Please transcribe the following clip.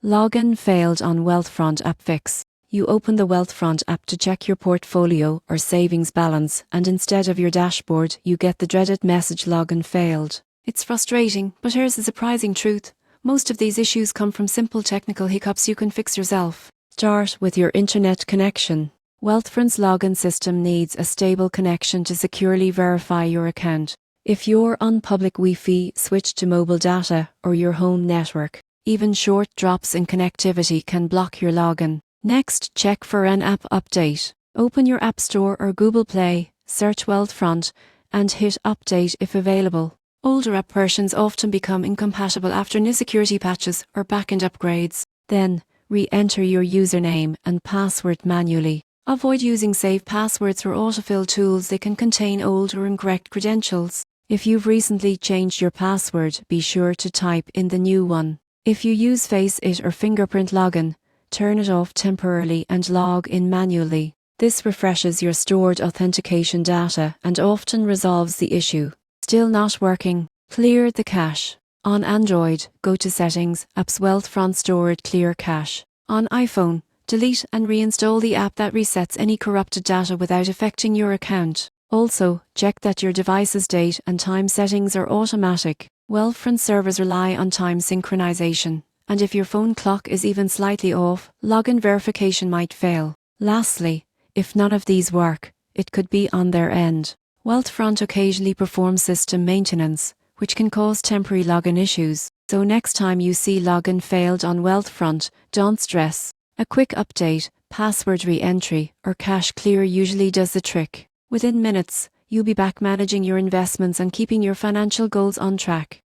Login failed on Wealthfront App Fix. You open the Wealthfront app to check your portfolio or savings balance, and instead of your dashboard, you get the dreaded message login failed. It's frustrating, but here's the surprising truth. Most of these issues come from simple technical hiccups you can fix yourself. Start with your internet connection. Wealthfront's login system needs a stable connection to securely verify your account. If you're on public Wi-Fi, switch to mobile data or your home network. Even short drops in connectivity can block your login. Next, check for an app update. Open your App Store or Google Play, search Wealthfront, and hit Update if available. Older app versions often become incompatible after new security patches or backend upgrades. Then, re-enter your username and password manually. Avoid using saved passwords or autofill tools. They can contain old or incorrect credentials. If you've recently changed your password, be sure to type in the new one. If you use Face It or fingerprint login, turn it off temporarily and log in manually. This refreshes your stored authentication data and often resolves the issue. Still not working? Clear the cache. On Android, go to Settings, Apps, Wealthfront Stored Clear Cache. On iPhone, delete and reinstall the app that resets any corrupted data without affecting your account. Also, check that your device's date and time settings are automatic. Wealthfront servers rely on time synchronization, and if your phone clock is even slightly off, login verification might fail. Lastly, if none of these work, it could be on their end. Wealthfront occasionally performs system maintenance, which can cause temporary login issues. So next time you see login failed on Wealthfront, don't stress. A quick update, password re-entry, or cache clear usually does the trick. Within minutes, you'll be back managing your investments and keeping your financial goals on track.